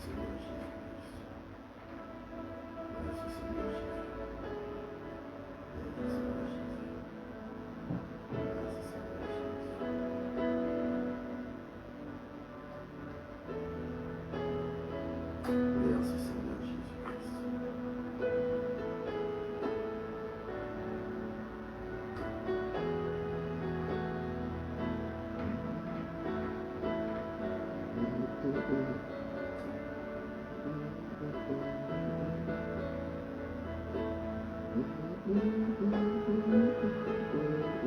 Seigneur Jésus-Christ. Merci Seigneur Jésus. Merci Seigneur Jésus. Merci Seigneur Jésus. Merci Seigneur Jésus-Christ.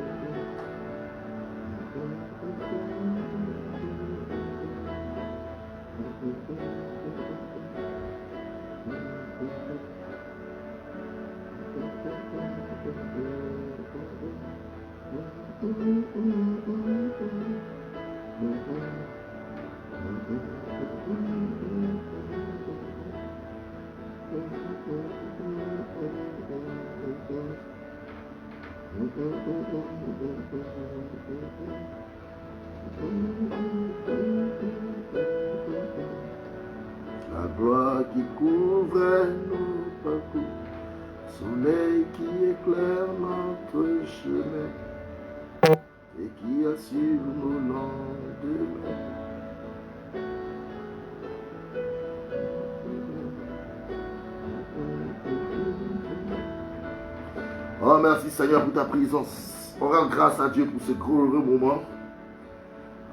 La gloire qui couvre nos parcours, soleil qui éclaire notre chemin et qui assure nos lendemains. Oh, merci Seigneur pour ta présence. On rend grâce à Dieu pour ce glorieux moment.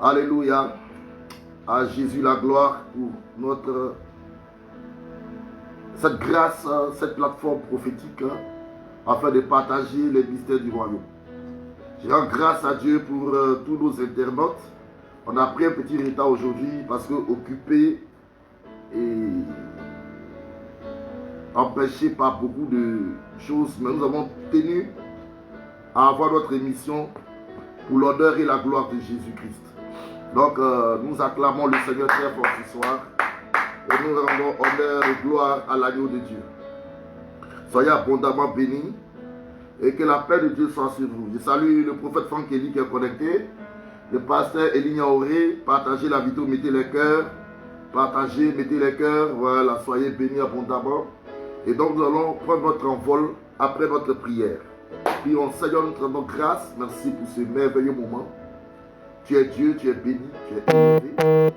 Alléluia. À Jésus la gloire pour cette grâce, cette plateforme prophétique, afin de partager les mystères du royaume. Je rends grâce à Dieu pour tous nos internautes. On a pris un petit retard aujourd'hui parce que occupé et empêché par beaucoup de choses, mais nous avons tenu à avoir notre émission pour l'honneur et la gloire de Jésus-Christ. Donc nous acclamons le Seigneur très fort ce soir et nous rendons honneur et gloire à l'agneau de Dieu. Soyez abondamment bénis et que la paix de Dieu soit sur vous. Je salue le prophète Franck Eli qui est connecté, le pasteur Eligna Auré. Partagez la vidéo, mettez les cœurs, partagez, mettez les cœurs, voilà, soyez bénis abondamment. Et donc nous allons prendre notre envol après notre prière. Prions, Seigneur, nous te rendons grâce, merci pour ce merveilleux moment. Tu es Dieu, tu es béni, tu es élevé,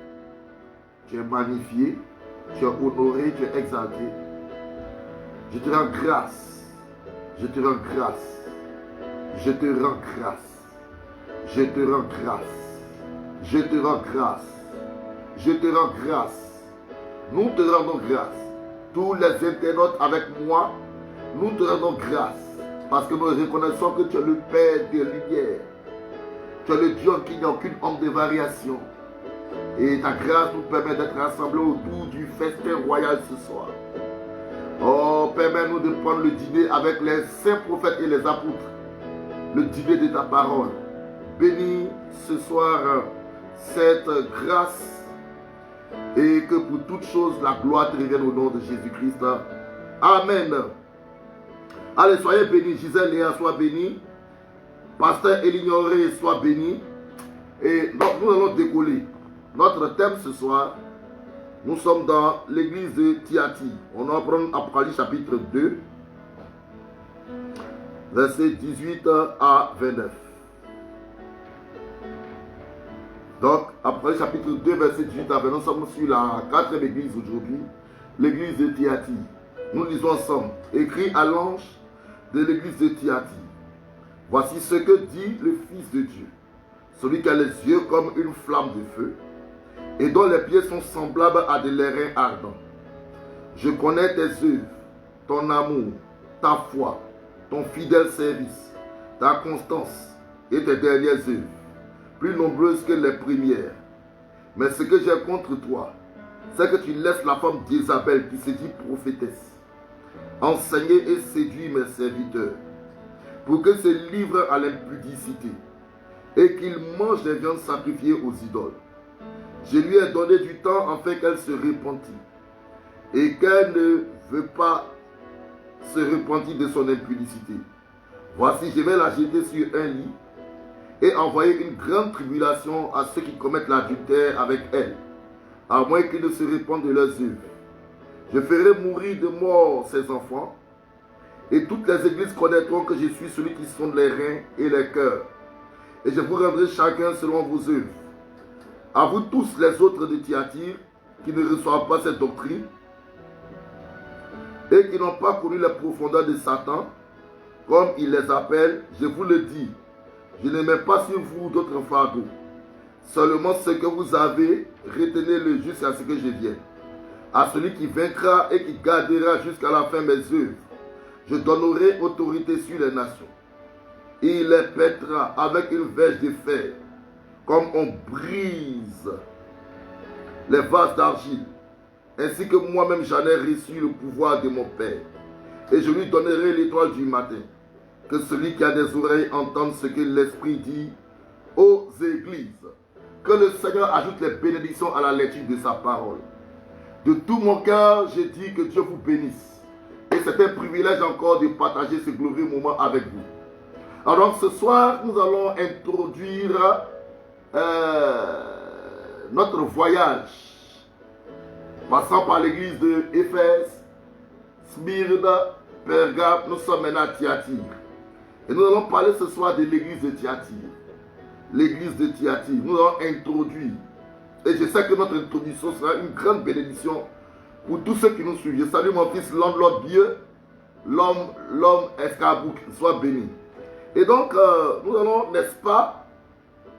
tu es magnifié, tu es honoré, tu es exalté. Je te rends grâce, je te rends grâce, je te rends grâce, je te rends grâce, je te rends grâce, je te rends grâce. Nous te rendons grâce. Tous les internautes avec moi, nous te rendons grâce parce que nous reconnaissons que tu es le Père des lumières. Tu es le Dieu qui n'a aucune ombre de variation. Et ta grâce nous permet d'être rassemblés autour du festin royal ce soir. Oh, permets-nous de prendre le dîner avec les saints prophètes et les apôtres. Le dîner de ta parole. Bénis ce soir cette grâce et que pour toutes choses la gloire te revienne au nom de Jésus-Christ. Amen. Allez, soyez bénis. Gisèle Léa, sois bénie. Pasteur Elignoré, soit béni. Et nous allons décoller. Notre thème ce soir, nous sommes dans l'église de Thyatire. On va prendre Apocalypse chapitre 2, versets 18 à 29. Donc, Apocalypse chapitre 2, verset 18 à 29, nous sommes sur la 4e église aujourd'hui, l'église de Thyatire. Nous lisons ensemble. Écrit à l'ange de l'église de Thyatire. Voici ce que dit le Fils de Dieu, celui qui a les yeux comme une flamme de feu, et dont les pieds sont semblables à des lérins ardents. Je connais tes œuvres, ton amour, ta foi, ton fidèle service, ta constance et tes dernières œuvres, plus nombreuses que les premières. Mais ce que j'ai contre toi, c'est que tu laisses la femme d'Isabelle qui se dit prophétesse, enseigner et séduire mes serviteurs, pour qu'ils se livrent à l'impudicité et qu'ils mangent des viandes sacrifiées aux idoles. Je lui ai donné du temps afin qu'elle se repentît et qu'elle ne veut pas se repentir de son impudicité. Voici, je vais la jeter sur un lit et envoyer une grande tribulation à ceux qui commettent l'adultère avec elle, à moins qu'ils ne se répandent de leurs œuvres. Je ferai mourir de mort ses enfants, et toutes les églises connaîtront que je suis celui qui sonde les reins et les cœurs. Et je vous rendrai chacun selon vos œuvres. À vous tous les autres de Thyatire, qui ne reçoivent pas cette doctrine, et qui n'ont pas connu les profondeurs de Satan, comme il les appelle, je vous le dis, je ne mets pas sur vous d'autres fardeaux. Seulement ce que vous avez, retenez-le jusqu'à ce que je vienne. À celui qui vaincra et qui gardera jusqu'à la fin mes œuvres, je donnerai autorité sur les nations. Et il les pètera avec une verge de fer, comme on brise les vases d'argile. Ainsi que moi-même j'en ai reçu le pouvoir de mon Père. Et je lui donnerai l'étoile du matin. Que celui qui a des oreilles entende ce que l'Esprit dit aux églises. Que le Seigneur ajoute les bénédictions à la lecture de sa parole. De tout mon cœur, je dis que Dieu vous bénisse. Et c'est un privilège encore de partager ce glorieux moment avec vous. Alors ce soir, nous allons introduire notre voyage. Passant par l'église de Éphèse, Smyrne, Pergame, nous sommes maintenant à Thyatire. Et nous allons parler ce soir de l'église de Thyatire. L'église de Thyatire, nous allons introduire. Et je sais que notre introduction sera une grande bénédiction pour tous ceux qui nous suivent. Je salue mon fils, l'homme Dieu, l'homme escarboucle, soit béni. Et donc, nous allons, n'est-ce pas,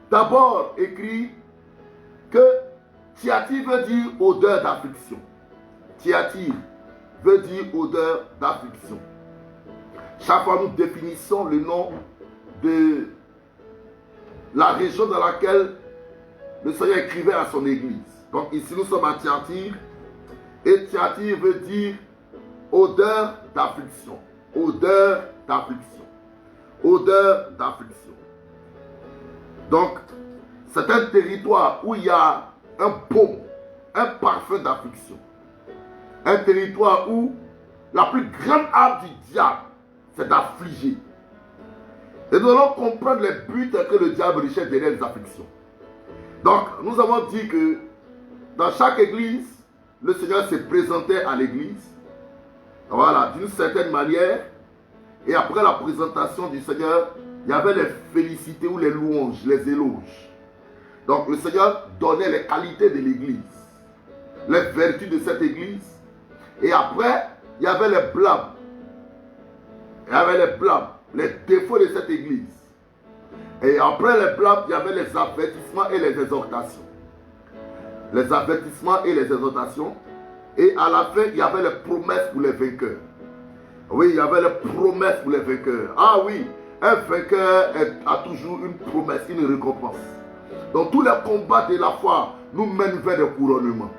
d'abord écrire que Thyatire veut dire odeur d'affliction. Thyatire veut dire odeur d'affliction. Chaque fois, nous définissons le nom de la région dans laquelle le Seigneur écrivait à son église. Donc ici, nous sommes à Thyatire. Et Thyatire veut dire odeur d'affliction. Odeur d'affliction. Odeur d'affliction. Donc, c'est un territoire où il y a un baume, un parfum d'affliction. Un territoire où la plus grande arme du diable, c'est d'affliger. Et nous allons comprendre les buts que le diable recherche derrière les afflictions. Donc, nous avons dit que dans chaque église, le Seigneur se présentait à l'église. Voilà, d'une certaine manière. Et après la présentation du Seigneur, il y avait les félicités ou les louanges, les éloges. Donc, le Seigneur donnait les qualités de l'église, les vertus de cette église. Et après, il y avait les blâmes. Il y avait les blâmes, les défauts de cette église. Et après les blâmes, il y avait les avertissements et les exhortations. Les avertissements et les exhortations. Et à la fin, il y avait les promesses pour les vainqueurs. Oui, il y avait les promesses pour les vainqueurs. Ah oui, un vainqueur a toujours une promesse, une récompense. Donc tous les combats de la foi nous mènent vers le couronnement.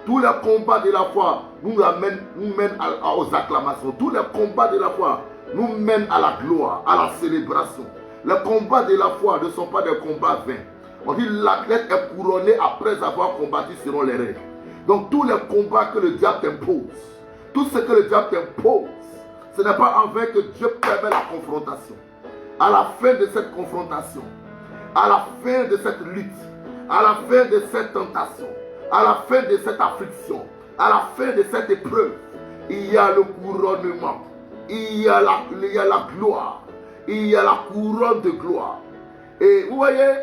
Tous les combats de la foi nous mènent aux acclamations. Tous les combats de la foi nous mènent à la gloire, à la célébration. Les combats de la foi ne sont pas des combats vains. On dit l'athlète est couronné après avoir combattu selon les règles. Donc tous les combats que le diable t'impose, tout ce que le diable t'impose, ce n'est pas en vain que Dieu permet la confrontation. À la fin de cette confrontation, à la fin de cette lutte, à la fin de cette tentation, à la fin de cette affliction, à la fin de cette épreuve, il y a le couronnement, il y a la gloire, il y a la couronne de gloire. Et vous voyez,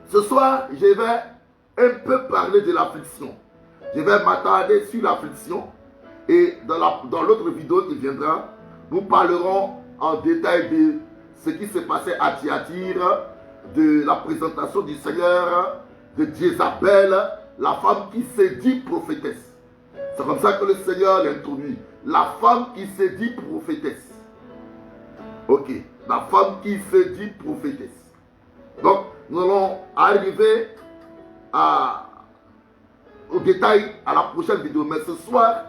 ce soir, je vais un peu parler de l'affliction. Je vais m'attarder sur l'affliction. Et dans l'autre vidéo qui viendra, nous parlerons en détail de ce qui s'est passé à Thyatire, de la présentation du Seigneur, de Jézabel, la femme qui s'est dit prophétesse. C'est comme ça que le Seigneur l'introduit. La femme qui s'est dit prophétesse. Ok, la femme qui s'est dit prophétesse. Donc, nous allons arriver au détail à la prochaine vidéo. Mais ce soir,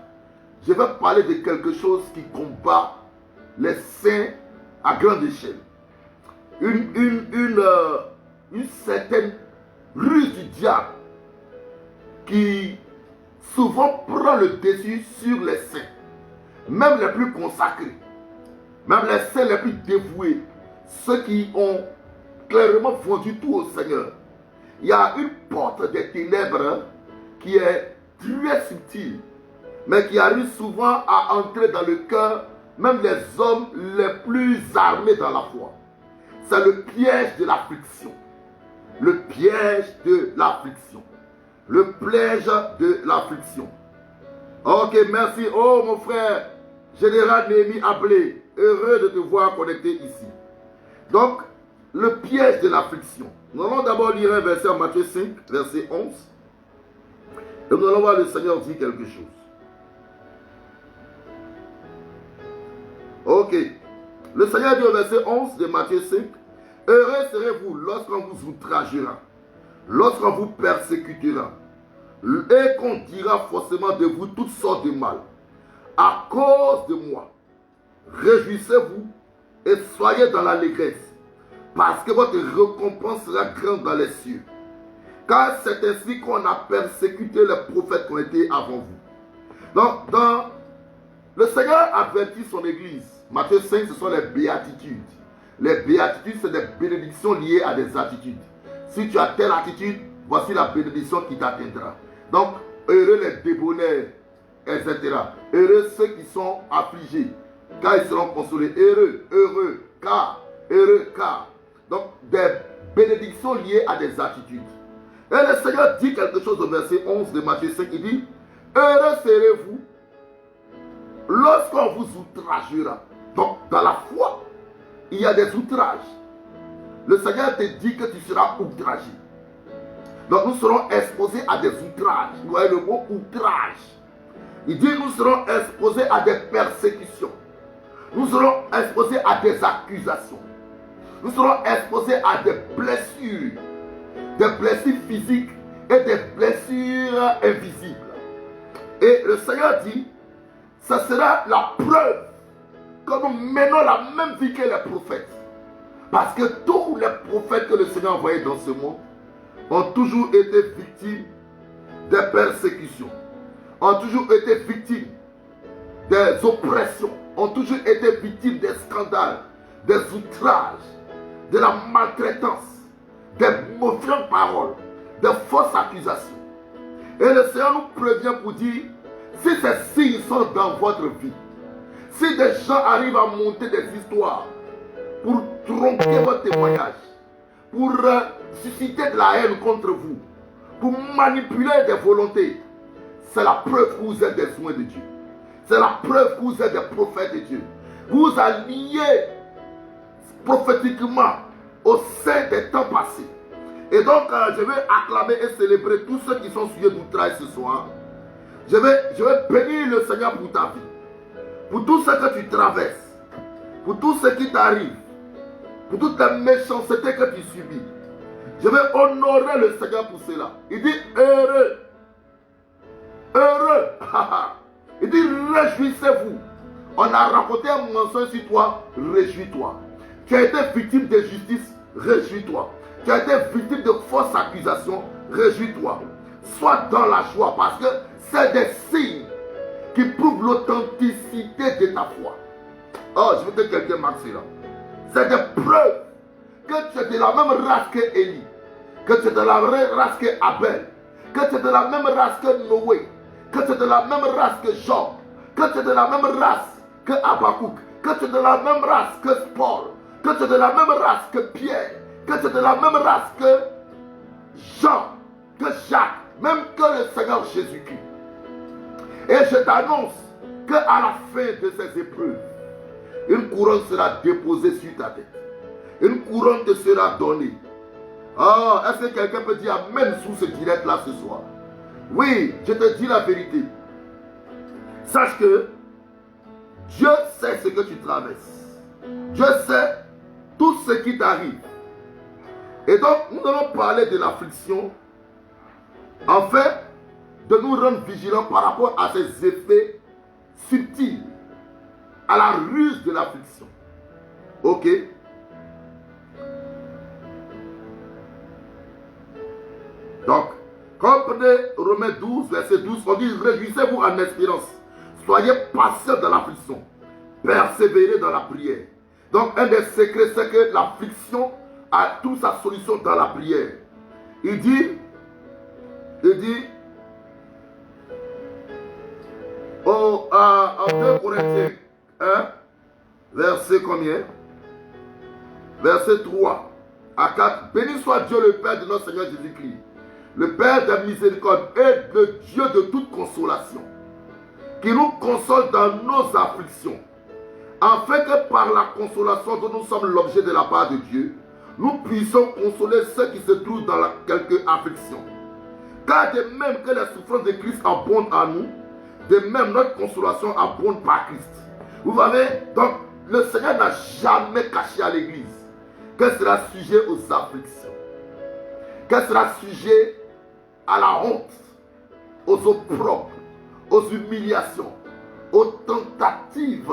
je vais parler de quelque chose qui combat les saints à grande échelle. Une certaine ruse du diable qui souvent prend le dessus sur les saints, même les plus consacrés, même les saints les plus dévoués, ceux qui ont clairement vendu tout au Seigneur. Il y a une porte des ténèbres qui est très subtil, mais qui arrive souvent à entrer dans le cœur, même des hommes les plus armés dans la foi. C'est le piège de l'affliction. Le piège de l'affliction. Le piège de l'affliction. Ok, merci. Oh, mon frère, Général Néhémie Ablé, heureux de te voir connecté ici. Donc, le piège de l'affliction. Nous allons d'abord lire un verset en Matthieu 5, verset 11. Et nous allons voir le Seigneur dire quelque chose. Ok. Le Seigneur dit au verset 11 de Matthieu 5, « Heureux serez-vous lorsqu'on vous outragera, lorsqu'on vous persécutera, et qu'on dira forcément de vous toutes sortes de mal. À cause de moi, réjouissez-vous et soyez dans l'allégresse, parce que votre récompense sera grande dans les cieux. Car c'est ainsi qu'on a persécuté les prophètes qui ont été avant vous. » Donc, le Seigneur avertit son église. Matthieu 5, ce sont les béatitudes. Les béatitudes, c'est des bénédictions liées à des attitudes. Si tu as telle attitude, voici la bénédiction qui t'atteindra. Donc, heureux les débonnaires, etc. Heureux ceux qui sont affligés, car ils seront consolés. Heureux, heureux, car. Donc, des bénédictions liées à des attitudes. Et le Seigneur dit quelque chose au verset 11 de Matthieu 5. Il dit, heureux serez-vous lorsqu'on vous outragera. Donc, dans la foi, il y a des outrages. Le Seigneur te dit que tu seras outragé. Donc, nous serons exposés à des outrages. Vous voyez le mot outrage. Il dit, nous serons exposés à des persécutions. Nous serons exposés à des accusations. Nous serons exposés à des blessures physiques et des blessures invisibles. Et le Seigneur dit, ce sera la preuve que nous menons la même vie que les prophètes. Parce que tous les prophètes que le Seigneur a envoyés dans ce monde ont toujours été victimes des persécutions, ont toujours été victimes des oppressions, ont toujours été victimes des scandales, des outrages, de la maltraitance, des mauvaises paroles, des fausses accusations. Et le Seigneur nous prévient pour dire, si ces signes sont dans votre vie, si des gens arrivent à monter des histoires pour tromper votre témoignage, pour susciter de la haine contre vous, pour manipuler des volontés, c'est la preuve que vous êtes des soins de Dieu. C'est la preuve que vous êtes des prophètes de Dieu. Vous vous alliez prophétiquement au sein des temps passés. Et donc, je vais acclamer et célébrer tous ceux qui sont sujets d'outrage ce soir. Je vais bénir le Seigneur pour ta vie, pour tout ce que tu traverses, pour tout ce qui t'arrive, pour toute la méchanceté que tu subis. Je vais honorer le Seigneur pour cela. Il dit heureux. Heureux. Il dit réjouissez-vous. On a raconté un mensonge sur toi, réjouis-toi. Tu as été victime de justice, réjouis-toi. Tu as été victime de fausses accusations, réjouis-toi. Sois dans la joie parce que c'est des signes qui prouvent l'authenticité de ta foi. Oh, je veux que quelqu'un marque cela. C'est des preuves que tu es de la même race que Élie, que tu es de la même race que Abel, que tu es de la même race que Noé, que tu es de la même race que Job, que tu es de la même race que Habakkuk, que tu es de la même race que Paul, que tu es de la même race que Pierre, que tu es de la même race que Jean, que Jacques, même que le Seigneur Jésus-Christ. Et je t'annonce qu'à la fin de ces épreuves, une couronne sera déposée sur ta tête. Une couronne te sera donnée. Oh, est-ce que quelqu'un peut dire Amen sous ce direct-là ce soir? Oui, je te dis la vérité. Sache que Dieu sait ce que tu traverses. Dieu sait tout ce qui t'arrive. Et donc, nous allons parler de l'affliction afin de nous rendre vigilants par rapport à ces effets subtils, à la ruse de l'affliction. Ok? Donc, comprenez Romains 12, verset 12, on dit réjouissez-vous en espérance, soyez patients dans l'affliction, persévérez dans la prière. Donc, un des secrets, c'est que l'affliction a toute sa solution dans la prière. Il dit, verset combien? Verset 3 à 4. Béni soit Dieu le Père de notre Seigneur Jésus-Christ, le Père de miséricorde et le Dieu de toute consolation, qui nous console dans nos afflictions, afin que par la consolation dont nous sommes l'objet de la part de Dieu, nous puissions consoler ceux qui se trouvent dans quelque affliction. Car de même que les souffrances de Christ abondent en nous, de même notre consolation abonde par Christ. Vous voyez, donc le Seigneur n'a jamais caché à l'Église qu'elle sera sujet aux afflictions, qu'elle sera sujet à la honte, aux opprobres, aux humiliations, aux tentatives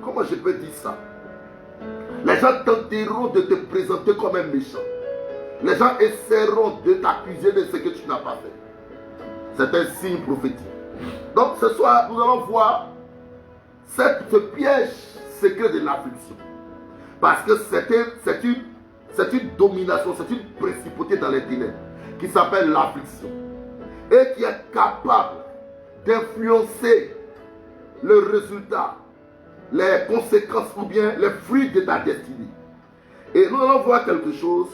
comment je peux dire ça? Les gens tenteront de te présenter comme un méchant. Les gens essaieront de t'accuser de ce que tu n'as pas fait. C'est un signe prophétique. Donc ce soir, nous allons voir ce piège secret de l'affliction. Parce que c'est une domination, c'est une principauté dans les ténèbres qui s'appelle l'affliction. Et qui est capable d'influencer le résultat, les conséquences ou bien les fruits de ta destinée. Et nous allons voir quelque chose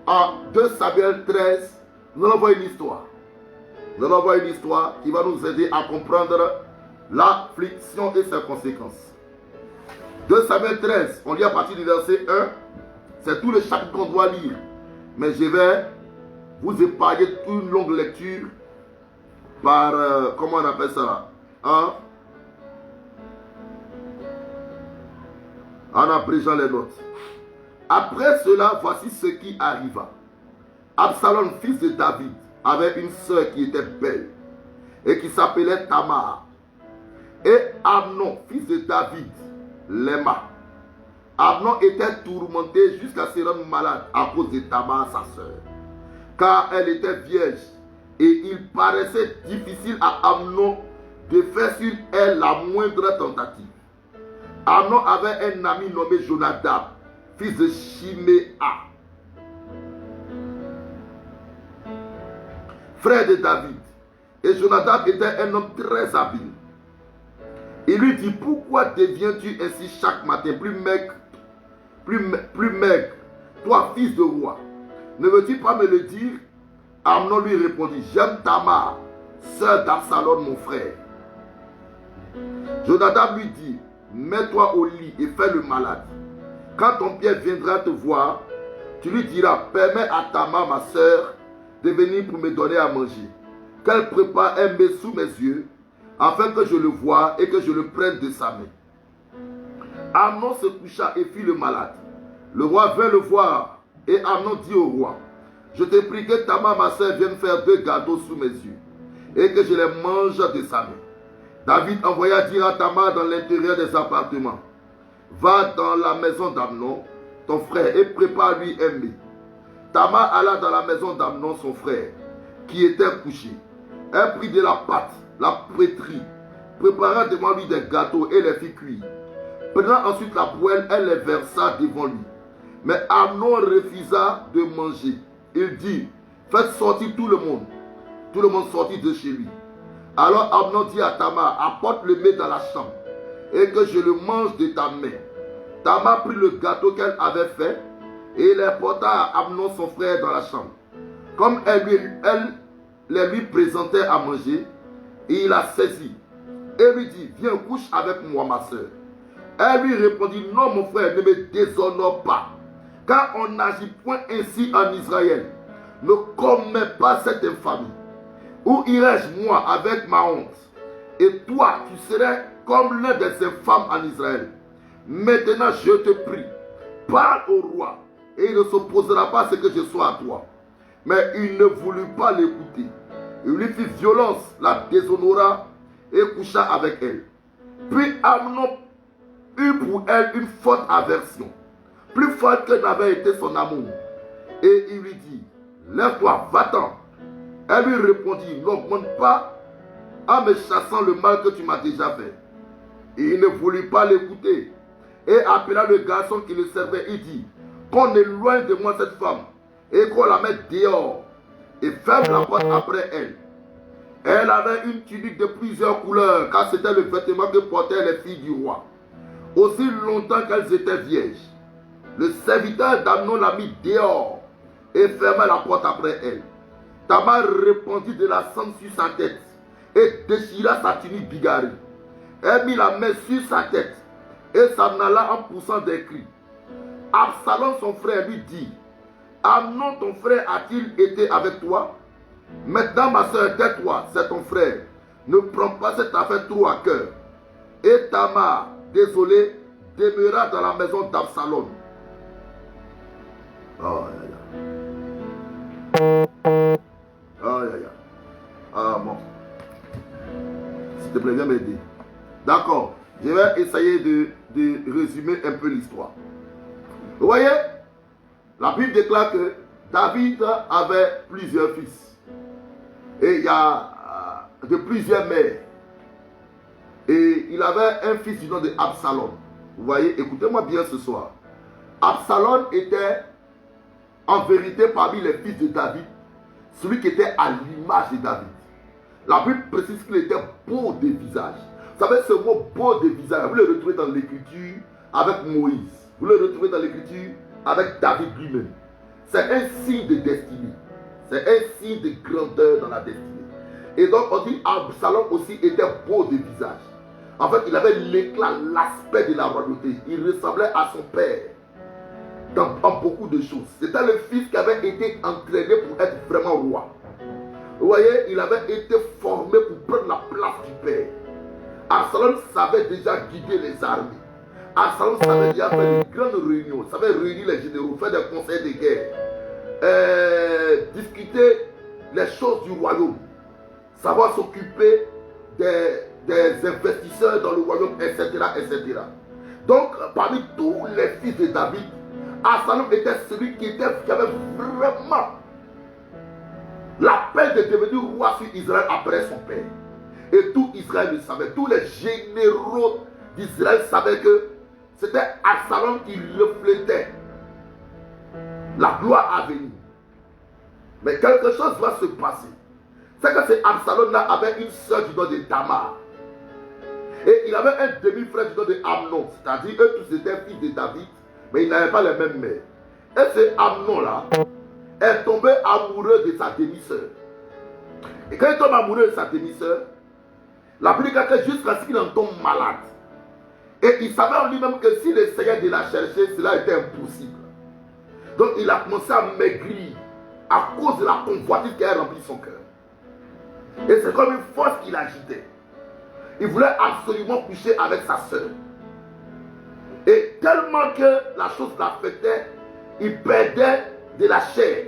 en 2 Samuel 13. Nous allons voir une histoire. Nous allons voir une histoire qui va nous aider à comprendre l'affliction et ses conséquences. 2 Samuel 13, on lit à partir du verset 1. C'est tout le chapitre qu'on doit lire. Mais je vais vous épargner toute une longue lecture par, comment on appelle ça là, en abrégeant les notes. Après cela, voici ce qui arriva. Absalom, fils de David, avait une sœur qui était belle et qui s'appelait Tamar. Et Amnon, fils de David, l'aima. Amnon était tourmenté jusqu'à se rendre malade à cause de Tamar, sa sœur, car elle était vierge, et il paraissait difficile à Amnon de faire sur elle la moindre tentative. Amnon avait un ami nommé Jonadab, fils de Shiméa, frère de David. Et Jonadab était un homme très habile. Il lui dit: pourquoi deviens-tu ainsi chaque matin plus maigre, toi fils de roi? Ne veux-tu pas me le dire? Amnon lui répondit: j'aime Tamar, sœur d'Absalom mon frère. Jonadab lui dit: mets-toi au lit et fais le malade. Quand ton père viendra te voir, tu lui diras: permets à Tamar ma sœur de venir pour me donner à manger, qu'elle prépare un mets sous mes yeux, afin que je le voie et que je le prenne de sa main. Amnon se coucha et fit le malade. Le roi vint le voir, et Amnon dit au roi: je te prie que Tamar ma sœur vienne faire 2 gâteaux sous mes yeux, et que je les mange de sa main. David envoya dire à Tamar dans l'intérieur des appartements: va dans la maison d'Amnon, ton frère, et prépare-lui un mets. Tamar alla dans la maison d'Amnon, son frère, qui était couché. Elle prit de la pâte, la pétrit, prépara devant lui des gâteaux et les fit cuire. Prenant ensuite la poêle, elle les versa devant lui. Mais Amnon refusa de manger. Il dit: faites sortir tout le monde. Tout le monde sortit de chez lui. Alors Amnon dit à Tamar: apporte le mets dans la chambre, et que je le mange de ta main. Tamar prit le gâteau qu'elle avait fait, et les porta à Amnon son frère dans la chambre. Comme elle les lui présentait à manger, il la saisit et lui dit: viens, couche avec moi, ma soeur. Elle lui répondit: non, mon frère, ne me déshonore pas, car on n'agit point ainsi en Israël. Ne commets pas cette infamie. Où irai-je moi avec ma honte? Et toi, tu serais comme l'un des infâmes en Israël. Maintenant, je te prie, parle au roi, et il ne s'opposera pas à ce que je sois à toi. Mais il ne voulut pas l'écouter. Il lui fit violence, la déshonora et coucha avec elle. Puis Amnon eut pour elle une forte aversion, plus forte que n'avait été son amour. Et il lui dit: lève-toi, va-t'en. Elle lui répondit: n'augmente pas en me chassant le mal que tu m'as déjà fait. Et il ne voulut pas l'écouter. Et appela le garçon qui le servait, il dit: qu'on éloigne de moi cette femme, et qu'on la mette dehors, et ferme la porte après elle. Elle avait une tunique de plusieurs couleurs, car c'était le vêtement que portaient les filles du roi. Aussi longtemps qu'elles étaient vierges. Le serviteur d'Amnon la mit dehors et ferma la porte après elle. Tamar répandit de la cendre sur sa tête et déchira sa tunique bigarrée. Elle mit la main sur sa tête et s'en alla en poussant des cris. Absalom, son frère, lui dit: Amnon, ton frère, a-t-il été avec toi? Maintenant, ma soeur, tais-toi, c'est ton frère. Ne prends pas cette affaire trop à cœur. Et Tamar, désolé, demeura dans la maison d'Absalom. Oh, ah, bon. S'il te plaît, viens m'aider. D'accord. Je vais essayer de résumer un peu l'histoire. Vous voyez, la Bible déclare que David avait plusieurs fils. Et il y a de plusieurs mères. Et il avait un fils du nom de Absalom. Vous voyez, écoutez-moi bien ce soir. Absalom était en vérité parmi les fils de David, celui qui était à l'image de David. La Bible précise qu'il était beau de visage. Vous savez, ce mot beau de visage, vous le retrouvez dans l'écriture avec Moïse. Vous le retrouvez dans l'écriture avec David lui-même. C'est un signe de destinée. C'est un signe de grandeur dans la destinée. Et donc on dit Absalom aussi était beau de visage. En fait, il avait l'éclat, l'aspect de la royauté. Il ressemblait à son père en beaucoup de choses. C'était le fils qui avait été entraîné pour être vraiment roi. Vous voyez, il avait été formé pour prendre la place du père. Absalom savait déjà guider les armées. Absalom savait déjà faire une grande réunion, savait réunir les généraux, faire des conseils de guerre, discuter les choses du royaume, savoir s'occuper des investisseurs dans le royaume, etc., etc. Donc, parmi tous les fils de David, Absalom était celui qui avait vraiment l'appel de devenir roi sur Israël après son père. Et tout Israël le savait, tous les généraux d'Israël savaient que c'était Absalom qui reflétait la gloire à venir. Mais quelque chose va se passer. C'est que cet Absalom-là avait une soeur du nom de Tamar. Et il avait un demi-frère du nom de Amnon. C'est-à-dire eux tous étaient fils de David, mais ils n'avaient pas les mêmes mères. Et ce Amnon-là est tombé amoureux de sa demi-sœur. Et quand il tombe amoureux de sa demi-sœur, la Bible dit que jusqu'à ce qu'il en tombe malade. Et il savait en lui-même que s'il essayait de la chercher, cela était impossible. Donc il a commencé à maigrir à cause de la convoitise qui a rempli son cœur. Et c'est comme une force qui l'agitait. Il voulait absolument coucher avec sa sœur. Et tellement que la chose l'affectait, il perdait de la chair.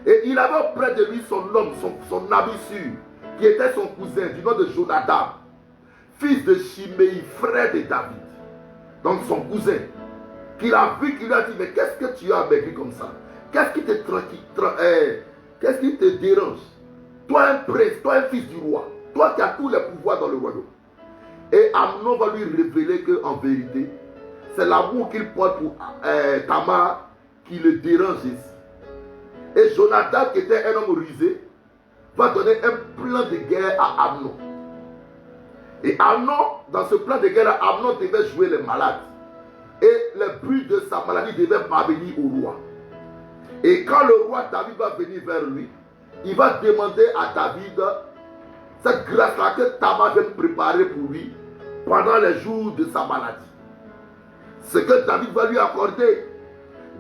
Et il avait auprès de lui son homme, son ami sûr, qui était son cousin du nom de Jonadab, fils de Shimei, frère de David. Donc son cousin, qu'il a vu, qu'il lui a dit: mais qu'est-ce que tu as maigri comme ça? Qu'est-ce qui qu'est-ce qui te dérange? Toi un prince, toi un fils du roi, toi qui as tous les pouvoirs dans le royaume. Et Amnon va lui révéler qu'en vérité, c'est l'amour qu'il porte pour Tamar qui le dérange ici. Et Jonadab, qui était un homme rusé, va donner un plan de guerre à Amnon. Et Amnon, dans ce plan de guerre, Amnon devait jouer les malades. Et le but de sa maladie devait parvenir au roi. Et quand le roi David va venir vers lui, il va demander à David cette grâce-là que Tamar vient préparer pour lui pendant les jours de sa maladie. Ce que David va lui accorder.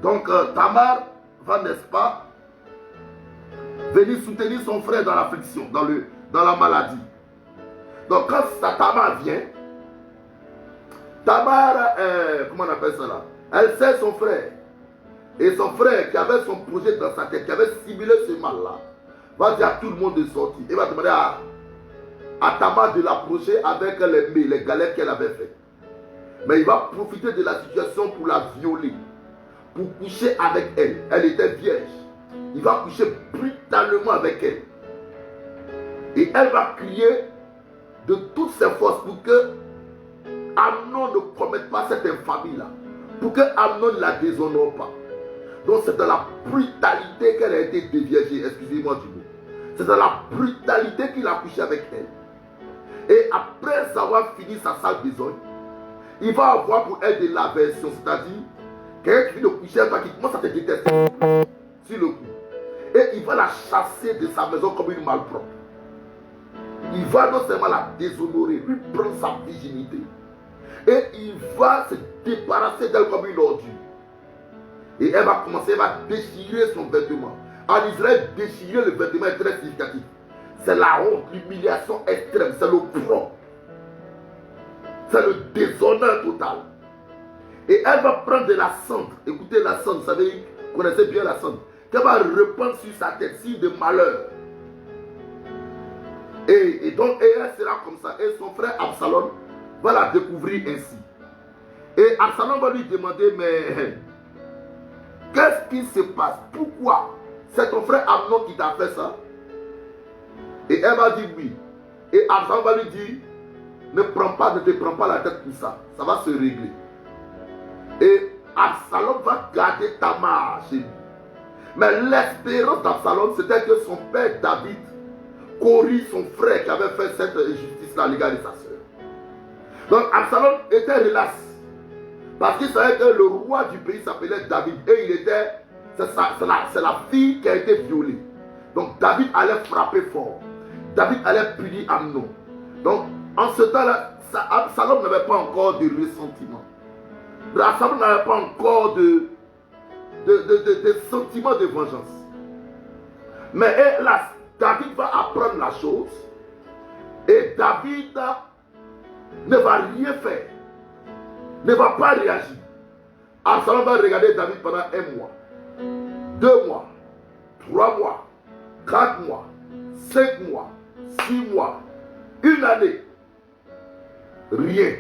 Donc Tamar va, n'est-ce pas, venir soutenir son frère dans l'affliction, dans la maladie. Donc quand Tamar vient, Tamar, comment on appelle ça là? Elle sait son frère. Et son frère qui avait son projet dans sa tête, qui avait simulé ce mal-là, va dire à tout le monde de sortir. Il va demander à Tamar de l'approcher avec les galères qu'elle avait faites. Mais il va profiter de la situation pour la violer, pour coucher avec elle. Elle était vierge. Il va coucher brutalement avec elle. Et elle va crier de toutes ses forces pour que Amnon ne commette pas cette infamie-là. Pour que Amnon ne la déshonore pas. Donc c'est dans la brutalité qu'elle a été déviégée. Excusez-moi du mot. C'est dans la brutalité qu'il a couché avec elle. Et après avoir fini sa sale besogne, il va avoir pour elle de l'aversion, c'est-à-dire quelqu'un qui vient de coucher avec toi, qui commence à te détester sur le coup. Et il va la chasser de sa maison comme une malpropre. Il va non seulement la déshonorer, lui prendre sa virginité. Et il va se débarrasser d'elle comme une ordure. Et elle va commencer, elle va déchirer son vêtement. En Israël, déchirer le vêtement est très significatif. C'est la honte, l'humiliation extrême, c'est l'opprobre. C'est le déshonneur total. Et elle va prendre de la cendre. Écoutez la cendre, vous savez, vous connaissez bien la cendre. Qu'elle va répandre sur sa tête, signe de malheur. Et donc, elle sera comme ça. Et son frère Absalom va la découvrir ainsi. Et Absalom va lui demander, mais qu'est-ce qui se passe? Pourquoi? C'est ton frère Amnon qui t'a fait ça? Et elle va dire oui. Et Absalom va lui dire, ne te prends pas la tête pour ça. Ça va se régler. Et Absalom va garder Tamar chez lui. Mais l'espérance d'Absalom, c'était que son père David corrige son frère qui avait fait cette injustice-là à l'égard de sa soeur. Donc Absalom était relax. Parce qu'il savait que le roi du pays s'appelait David. Et il était, c'est la fille qui a été violée. Donc David allait frapper fort. David allait punir Amnon. Donc en ce temps-là, Absalom n'avait pas encore de ressentiment. Absalom n'avait pas encore de sentiments de vengeance. Mais hélas, David va apprendre la chose. Et David ne va rien faire. Ne va pas réagir. Absalom va regarder David pendant 1 mois, 2 mois, 3 mois, 4 mois, 5 mois, 6 mois, 1 année. Rien.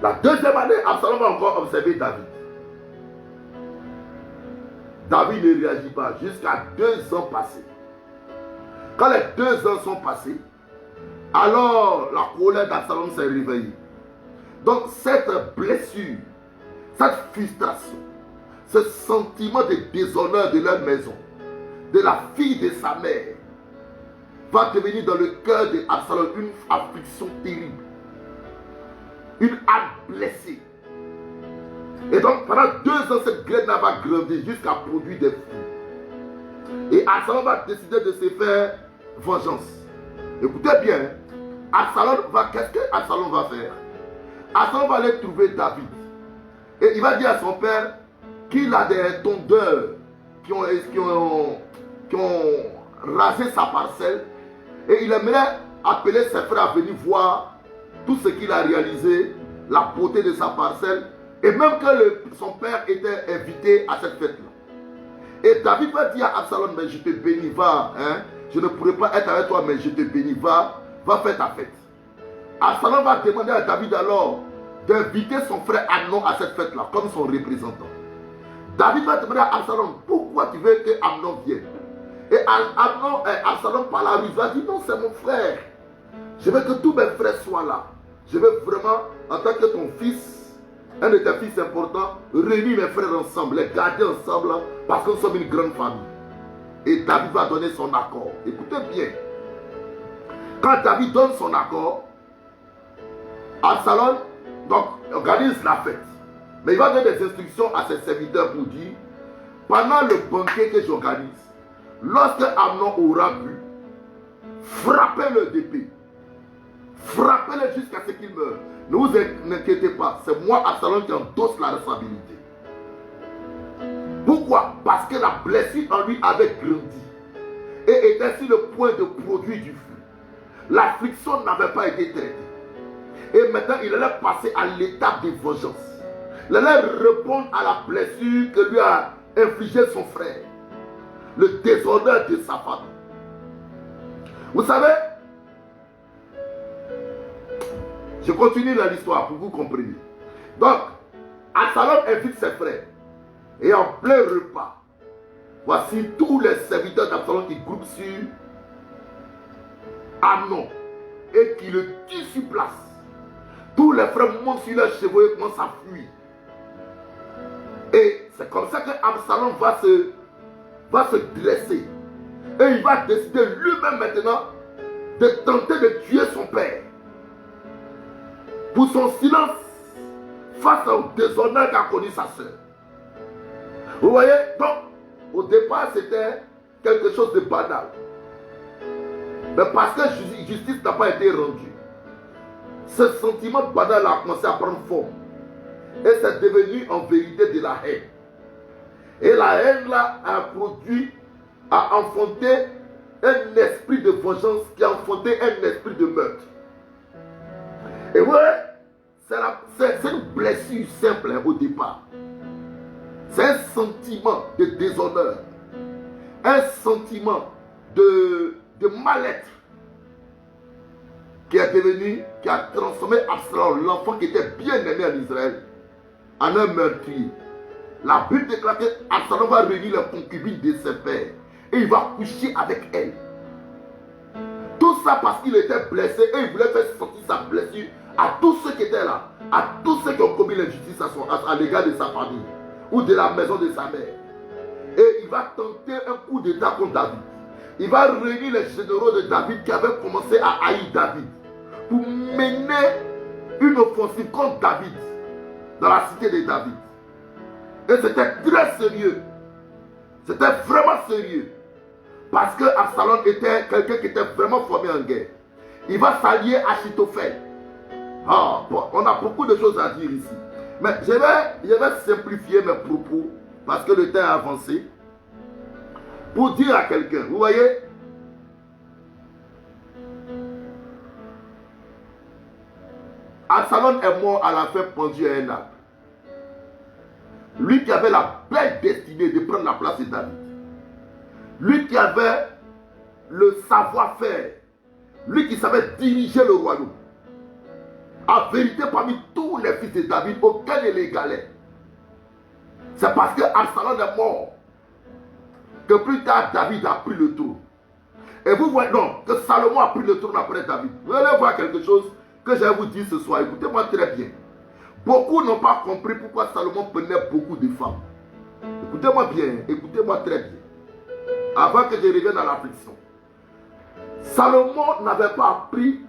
La deuxième année, Absalom va encore observer David. David ne réagit pas jusqu'à 2 ans passés. Quand les 2 ans sont passés, alors la colère d'Absalom s'est réveillée. Donc cette blessure, cette frustration, ce sentiment de déshonneur de leur maison, de la fille de sa mère, va devenir dans le cœur d'Absalom une affliction terrible. Une âme blessée. Et donc pendant 2 ans, cette graine va grandir jusqu'à produire des fruits. Et Absalom va décider de se faire vengeance. Écoutez bien, qu'est-ce que Absalom va faire? Absalom va aller trouver David. Et il va dire à son père qu'il a des tondeurs qui ont rasé sa parcelle. Et il aimerait appeler ses frères à venir voir tout ce qu'il a réalisé, la beauté de sa parcelle. Et même que son père était invité à cette fête-là. Et David va dire à Absalom, mais je te bénis, va. Je ne pourrai pas être avec toi, mais je te bénis, va faire ta fête. Absalom va demander à David alors d'inviter son frère Amnon à cette fête-là, comme son représentant. David va demander à Absalom, pourquoi tu veux que Amnon vienne? Et Absalom par la rue va dire, non, c'est mon frère. Je veux que tous mes frères soient là. Je veux vraiment, en tant que ton fils, un de tes fils importants, réunir mes frères ensemble, les garder ensemble, parce que nous sommes une grande famille. Et David va donner son accord. Écoutez bien. Quand David donne son accord, Absalom donc organise la fête. Mais il va donner des instructions à ses serviteurs pour dire, pendant le banquet que j'organise, lorsque Amnon aura bu, frappez-le d'épée. Frappez-le jusqu'à ce qu'il meure. Ne vous inquiétez pas, c'est moi, Absalom, qui endosse la responsabilité. Pourquoi? Parce que la blessure en lui avait grandi et était sur le point de produire du feu. L'affliction n'avait pas été traitée. Et maintenant, il allait passer à l'étape de vengeance. Il allait répondre à la blessure que lui a infligé son frère. Le déshonneur de sa femme. Vous savez, je continue dans l'histoire pour que vous compreniez. Donc, Absalom invite ses frères. Et en plein repas, voici tous les serviteurs d'Absalom qui groupent sur Amnon et qui le tuent sur place. Tous les frères montent sur leurs chevaux et commencent à fuir. Et c'est comme ça que Absalom va se dresser. Et il va décider lui-même maintenant de tenter de tuer son père. Pour son silence face au déshonneur qu'a connu sa soeur. Vous voyez? Donc, au départ, c'était quelque chose de banal. Mais parce que justice n'a pas été rendue, ce sentiment banal a commencé à prendre forme. Et c'est devenu en vérité de la haine. Et la haine là a enfanté un esprit de vengeance qui a enfanté un esprit de meurtre. Et vous voyez, c'est une blessure simple au départ. C'est un sentiment de déshonneur, un sentiment de mal-être qui a transformé Absalom, l'enfant qui était bien aimé en Israël, en un meurtrier. La Bible déclare qu'Absalom va réunir les concubines de ses pères et il va coucher avec elle. Tout ça parce qu'il était blessé et il voulait faire sentir sa blessure à tous ceux qui étaient là, à tous ceux qui ont commis l'injustice à l'égard de sa famille ou de la maison de sa mère. Et il va tenter un coup d'état contre David. Il va réunir les généraux de David qui avaient commencé à haïr David pour mener une offensive contre David dans la cité de David. Et c'était très sérieux. C'était vraiment sérieux. Parce que Absalom était quelqu'un qui était vraiment formé en guerre. Il va s'allier à Achitophel. Bon, on a beaucoup de choses à dire ici. Mais je vais simplifier mes propos parce que le temps est avancé. Pour dire à quelqu'un, vous voyez, Absalom est mort à la fin pendu à un arbre. Lui qui avait la belle destinée de prendre la place de David. Lui qui avait le savoir-faire. Lui qui savait diriger le royaume. En vérité, parmi tous les fils de David, aucun ne l'égalait. C'est parce que Absalom est mort que plus tard David a pris le trône. Et vous voyez, non, que Salomon a pris le trône après David. Vous allez voir quelque chose que je vais vous dire ce soir. Écoutez-moi très bien. Beaucoup n'ont pas compris pourquoi Salomon prenait beaucoup de femmes. Écoutez-moi bien, écoutez-moi très bien. Avant que je revienne à l'affliction. Salomon n'avait pas appris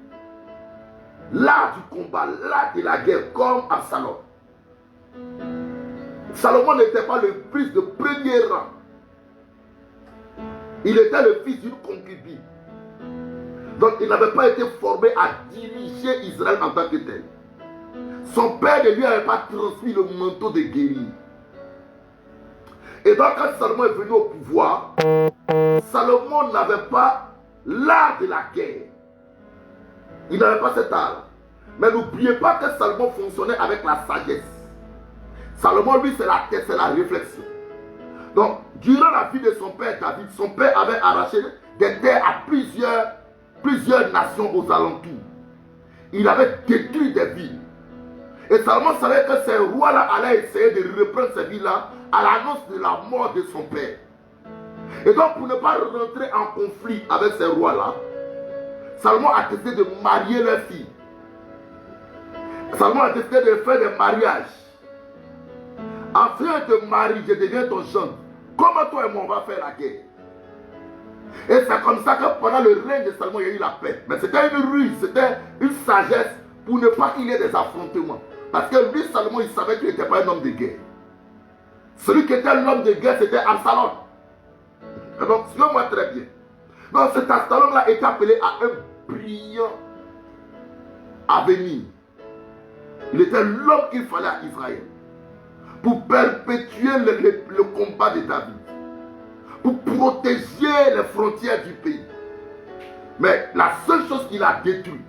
l'art du combat, l'art de la guerre comme Absalom. Salomon n'était pas le fils de premier rang. Il était le fils d'une concubine. Donc il n'avait pas été formé à diriger Israël en tant que tel. Son père ne lui avait pas transmis le manteau de guerrier. Et donc quand Salomon est venu au pouvoir, Salomon n'avait pas l'art de la guerre. Il n'avait pas cet art. Mais n'oubliez pas que Salomon fonctionnait avec la sagesse. Salomon, lui, c'est la tête, c'est la réflexion. Donc, durant la vie de son père David, son père avait arraché des terres à plusieurs nations aux alentours. Il avait détruit des villes. Et Salomon savait que ces rois-là allaient essayer de reprendre ces villes-là à l'annonce de la mort de son père. Et donc, pour ne pas rentrer en conflit avec ces rois-là, Salomon a décidé de marier leurs filles. Salomon a décidé de faire des mariages. En faisant de mari, je deviens ton gendre. Comment toi et moi on va faire la guerre? Et c'est comme ça que pendant le règne de Salomon, il y a eu la paix. Mais c'était une ruse, c'était une sagesse pour ne pas qu'il y ait des affrontements. Parce que lui, Salomon, il savait qu'il n'était pas un homme de guerre. Celui qui était l'homme de guerre, c'était Absalom. Et donc, suivez-moi très bien. Donc, cet Absalom-là est appelé à un brillant avenir. Il était l'homme qu'il fallait à Israël pour perpétuer le combat de David, pour protéger les frontières du pays. Mais la seule chose qu'il a détruit,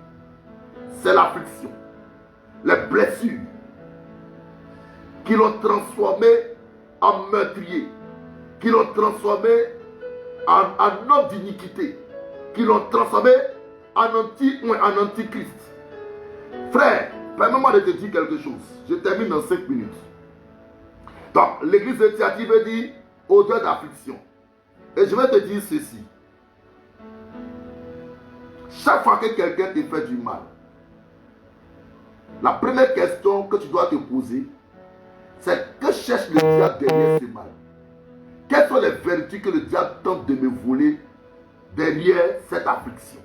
c'est l'affliction, les blessures, qui l'ont transformé en meurtrier, qui l'ont transformé en homme d'iniquité, qui l'ont transformé en antichrist. Frère, permets-moi de te dire quelque chose. Je termine dans 5 minutes. Donc, l'église de Thyatire veut dire odeur d'affliction. Et je vais te dire ceci. Chaque fois que quelqu'un te fait du mal, la première question que tu dois te poser, c'est que cherche le diable derrière ce mal? Quelles sont les vertus que le diable tente de me voler derrière cette affliction.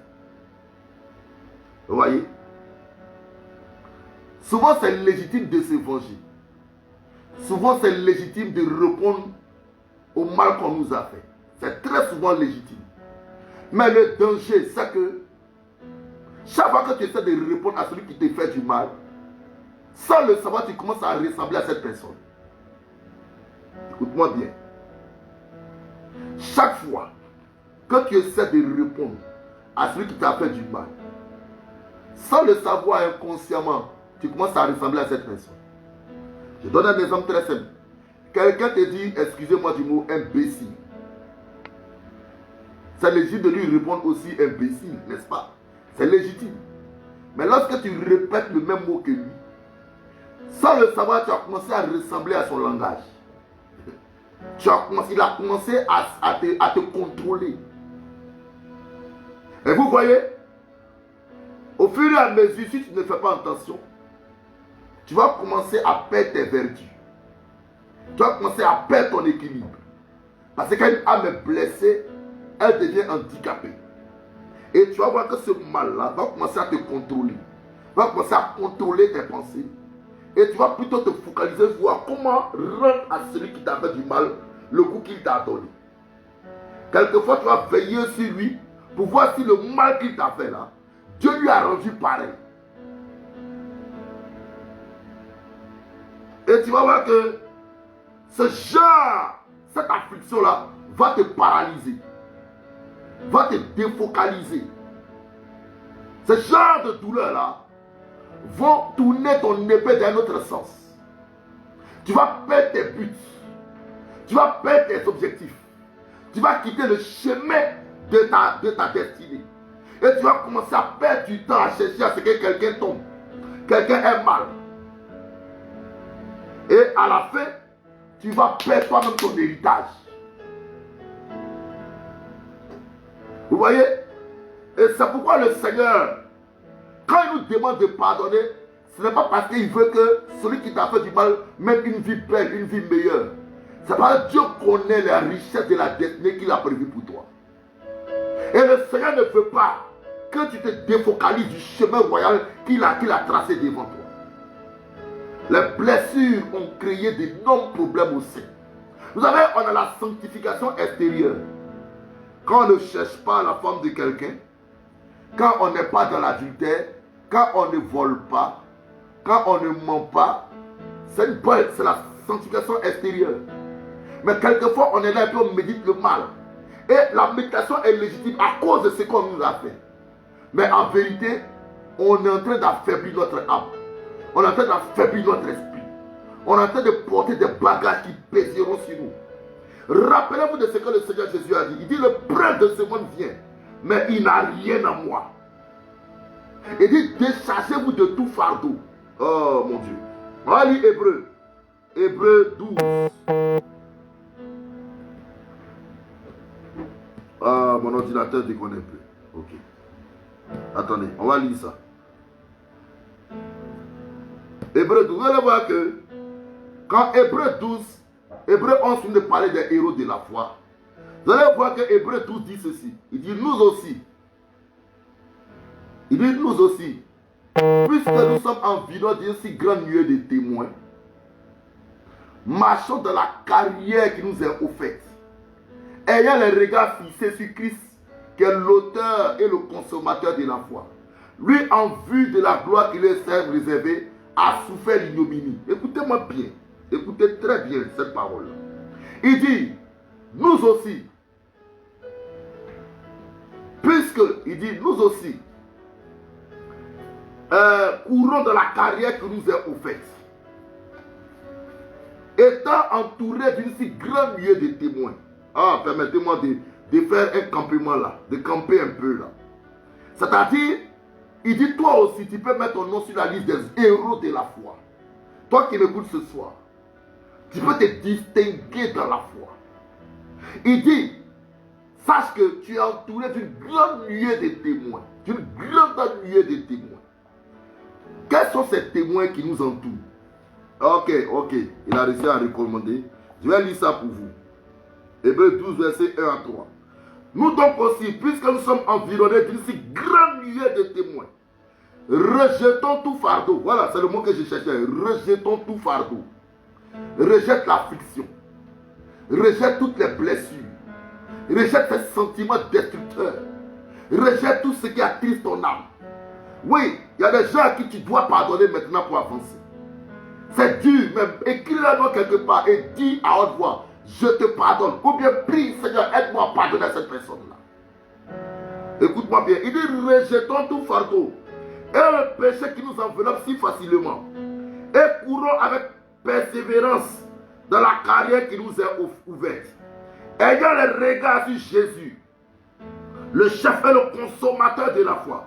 Vous voyez? Souvent, c'est légitime de se venger. Souvent, c'est légitime de répondre au mal qu'on nous a fait. C'est très souvent légitime. Mais le danger, c'est que chaque fois que tu essaies de répondre à celui qui te fait du mal, sans le savoir, tu commences à ressembler à cette personne. Écoute-moi bien. Chaque fois que tu essaies de répondre à celui qui t'a fait du mal, sans le savoir inconsciemment, tu commences à ressembler à cette personne. Je donne un exemple très simple. Quelqu'un te dit, excusez-moi du mot, imbécile. C'est légitime de lui répondre aussi imbécile, n'est-ce pas? C'est légitime. Mais lorsque tu répètes le même mot que lui, sans le savoir, tu as commencé à ressembler à son langage. Il a commencé à te contrôler. Et vous voyez, au fur et à mesure, si tu ne fais pas attention, tu vas commencer à perdre tes vertus. Tu vas commencer à perdre ton équilibre. Parce que quand une âme est blessée, elle devient handicapée. Et tu vas voir que ce mal-là va commencer à te contrôler. Va commencer à contrôler tes pensées. Et tu vas plutôt te focaliser sur voir comment rendre à celui qui t'a fait du mal le coup qu'il t'a donné. Quelquefois, tu vas veiller sur lui pour voir si le mal qu'il t'a fait là, Dieu lui a rendu pareil. Et tu vas voir que cette affliction-là va te paralyser, va te défocaliser. Ce genre de douleur-là vont tourner ton épée dans un autre sens. Tu vas perdre tes buts, tu vas perdre tes objectifs, tu vas quitter le chemin de ta destinée. Et tu vas commencer à perdre du temps à chercher à ce que quelqu'un tombe, quelqu'un ait mal. Et à la fin, tu vas perdre toi-même ton héritage. Vous voyez? Et c'est pourquoi le Seigneur, quand il nous demande de pardonner, ce n'est pas parce qu'il veut que celui qui t'a fait du mal mène une vie belle, une vie meilleure. C'est parce que Dieu connaît la richesse de la destinée qu'il a prévue pour toi. Et le Seigneur ne veut pas que tu te défocalises du chemin royal qu'il a tracé devant toi. Les blessures ont créé d'énormes problèmes au sein. Vous savez, on a la sanctification extérieure. Quand on ne cherche pas la femme de quelqu'un, quand on n'est pas dans l'adultère, quand on ne vole pas, quand on ne ment pas, c'est la sanctification extérieure. Mais quelquefois, on est là et puis on médite le mal. Et la méditation est légitime à cause de ce qu'on nous a fait. Mais en vérité, on est en train d'affaiblir notre âme. On est en train d'affaiblir notre esprit. On est en train de porter des bagages qui pèseront sur nous. Rappelez-vous de ce que le Seigneur Jésus a dit. Il dit, le prince de ce monde vient, mais il n'a rien à moi. Il dit, déchargez-vous de tout fardeau. Oh mon Dieu. On va lire Hébreu. Hébreu 12. Ah, mon ordinateur déconne un peu. Ok. Attendez, on va lire ça. Hébreu 12, vous allez voir que quand Hébreu 12, Hébreu 11 finit de parler des héros de la foi. Vous allez voir que Hébreu 12 dit ceci. Il dit nous aussi. Il dit nous aussi. Puisque nous sommes environ d'une si grande nuée de témoins, marchons dans la carrière qui nous est offerte, ayant les regards fixés sur Christ, qui est l'auteur et le consommateur de la foi. Lui, en vue de la gloire qui lui est réservée, a souffert l'ignominie. Écoutez-moi bien. Écoutez très bien cette parole. Il dit, nous aussi, puisque, il dit, nous aussi, courons de la carrière qui nous est offerte, étant entourés d'une si grande nuée de témoins. Ah, permettez-moi de faire un campement là, de camper un peu là. C'est-à-dire, il dit, toi aussi, tu peux mettre ton nom sur la liste des héros de la foi. Toi qui m'écoutes ce soir, tu peux te distinguer dans la foi. Il dit, sache que tu es entouré d'une grande nuée de témoins. D'une grande nuée de témoins. Quels sont ces témoins qui nous entourent? Ok. Il a réussi à recommander. Je vais lire ça pour vous. Hébreux 12, verset 1 à 3. Nous donc aussi, puisque nous sommes environnés d'une si grande nuée de témoins, rejetons tout fardeau. Voilà, c'est le mot que je cherchais. Rejetons tout fardeau. Rejette l'affliction. Rejette toutes les blessures. Rejette ces sentiments destructeurs. Rejette tout ce qui attriste ton âme. Oui, il y a des gens à qui tu dois pardonner maintenant pour avancer. C'est dur, même écris-le quelque part et dis à haute voix, je te pardonne. Ou bien prie, Seigneur, aide-moi à pardonner à cette personne-là. Écoute-moi bien, il dit rejetons tout fardeau et le péché qui nous enveloppe si facilement et courons avec persévérance dans la carrière qui nous est ouverte. Ayant les regards sur Jésus, le chef et le consommateur de la foi,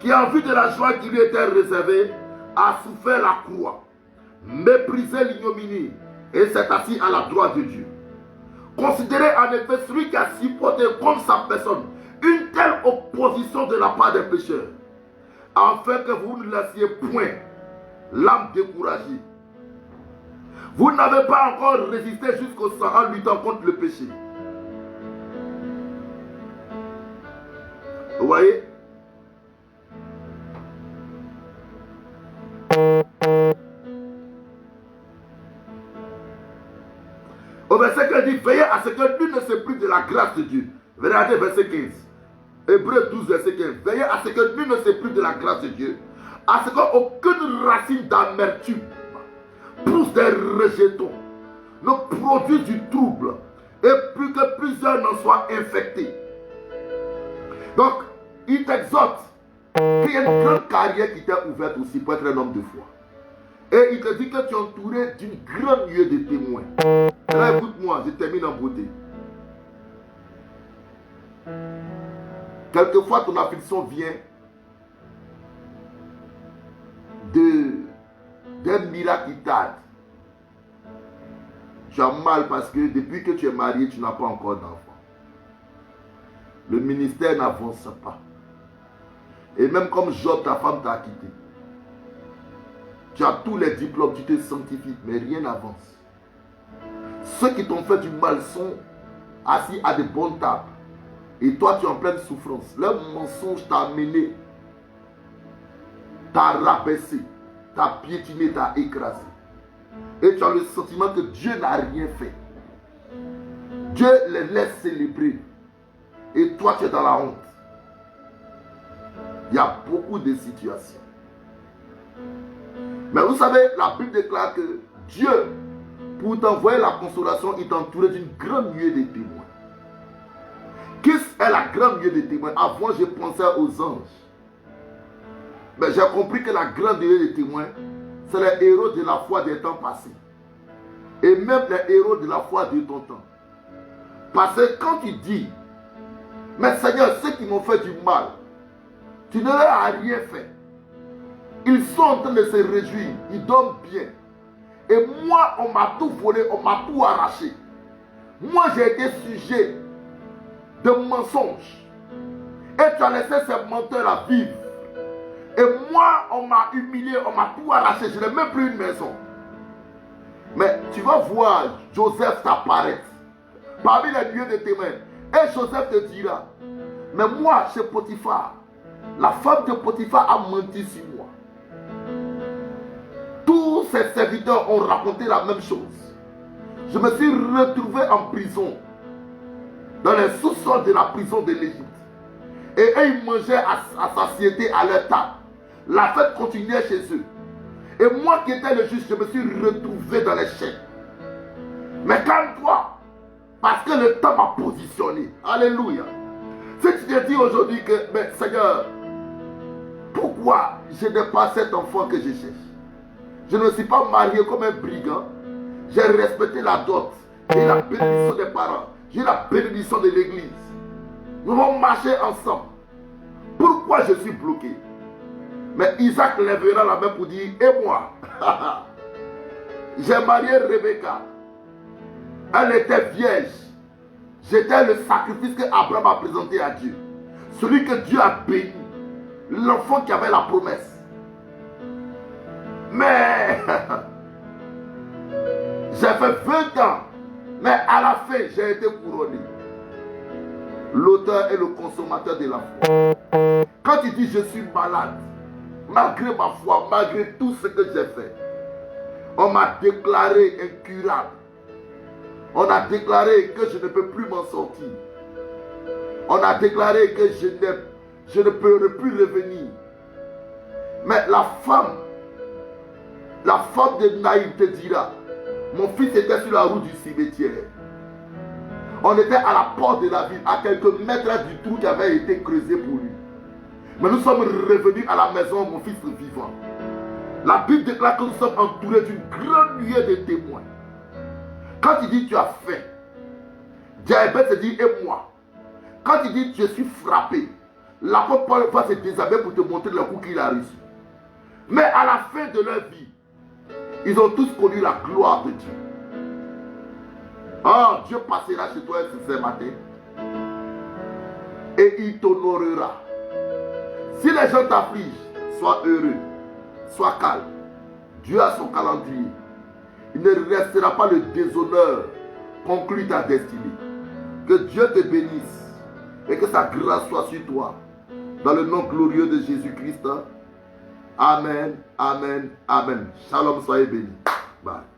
qui en vue de la joie qui lui était réservée, a souffert la croix, méprisé l'ignominie et s'est assis à la droite de Dieu. Considérez en effet celui qui a supporté comme sa personne une telle opposition de la part des pécheurs, afin que vous ne laissiez point l'âme découragée. Vous n'avez pas encore résisté jusqu'au sang en luttant contre le péché. Vous voyez? Au verset 15 dit, veillez à ce que nul ne se prive de la grâce de Dieu. Regardez verset 15. Hébreux 12, verset 15. Veillez à ce que nul ne se prive de la grâce de Dieu, à ce qu'aucune racine d'amertume pousse des rejetons, ne produise du trouble, et plus que plusieurs n'en soient infectés. Donc, il t'exhorte qu'il y a une grande carrière qui t'est ouverte aussi pour être un homme de foi. Et il te dit que tu es entouré d'une grande nuée de témoins. Et là, écoute-moi, je termine en beauté. Quelquefois, ton affliction vient d'un miracle qui tarde. Tu as mal parce que depuis que tu es marié, tu n'as pas encore d'enfant. Le ministère n'avance pas. Et même comme Job, ta femme t'a quitté. Tu as tous les diplômes, tu te sanctifies, mais rien n'avance. Ceux qui t'ont fait du mal sont assis à de bonnes tables. Et toi, tu es en pleine souffrance. Leur mensonge t'a amené, t'a rabaissé, t'a piétiné, t'a écrasé. Et tu as le sentiment que Dieu n'a rien fait. Dieu les laisse célébrer. Et toi, tu es dans la honte. Il y a beaucoup de situations. Mais vous savez, la Bible déclare que Dieu, pour t'envoyer la consolation, il t'a entouré d'une grande nuée de témoins. Qui est la grande nuée de témoins? Avant, je pensais aux anges. Mais j'ai compris que la grande nuée de témoins, c'est les héros de la foi des temps passés. Et même les héros de la foi de ton temps. Parce que quand tu dis, mais Seigneur, ceux qui m'ont fait du mal, tu ne leur as rien fait. Ils sont en train de se réjouir, ils dorment bien. Et moi, on m'a tout volé, on m'a tout arraché. Moi, j'ai été sujet de mensonges. Et tu as laissé ces menteurs-là vivre. Et moi, on m'a humilié, on m'a tout arraché. Je n'ai même plus une maison. Mais tu vas voir Joseph t'apparaître parmi les lieux de témoins. Et Joseph te dira, mais moi, chez Potiphar, la femme de Potiphar a menti sur moi. Tous ses serviteurs ont raconté la même chose. Je me suis retrouvé en prison, dans les sous-sols de la prison de l'Égypte. Et eux, ils mangeaient à satiété à leur table. La fête continuait chez eux. Et moi qui étais le juge, je me suis retrouvé dans les chaînes. Mais calme-toi, parce que le temps m'a positionné. Alléluia. Si tu te dis aujourd'hui que, mais Seigneur, pourquoi je n'ai pas cet enfant que je cherche? Je ne me suis pas marié comme un brigand. J'ai respecté la dot et la bénédiction des parents. J'ai la bénédiction de l'église. Nous allons marcher ensemble. Pourquoi je suis bloqué? Mais Isaac lèvera la main pour dire, et moi, j'ai marié Rebecca. Elle était vierge. J'étais le sacrifice que Abraham a présenté à Dieu. Celui que Dieu a béni. L'enfant qui avait la promesse. Mais j'ai fait 20 ans. Mais à la fin, j'ai été couronné. l'auteur et le consommateur de la foi. Quand il dit je suis malade, malgré ma foi, malgré tout ce que j'ai fait, on m'a déclaré incurable. On a déclaré que je ne peux plus m'en sortir. On a déclaré que je ne pourrai plus revenir. Mais la femme de Naïm te dira, mon fils était sur la route du cimetière. On était à la porte de la ville, à quelques mètres du trou qui avait été creusé pour lui. Mais nous sommes revenus à la maison, mon fils vivant. La Bible déclare que nous sommes entourés d'une grande nuée de témoins. Quand il dit tu as faim, Diabète se dit et moi. Quand il dit je suis frappé, l'apôtre Paul va se déshabiller pour te montrer le coup qu'il a reçu. Mais à la fin de leur vie, ils ont tous connu la gloire de Dieu. Oh, Dieu passera chez toi ce matin et il t'honorera. Si les gens t'affligent, sois heureux, sois calme. Dieu a son calendrier. Il ne restera pas le déshonneur conclut ta destinée. Que Dieu te bénisse et que sa grâce soit sur toi. Dans le nom glorieux de Jésus-Christ. Amen, amen, amen. Shalom, soyez bénis. Bye.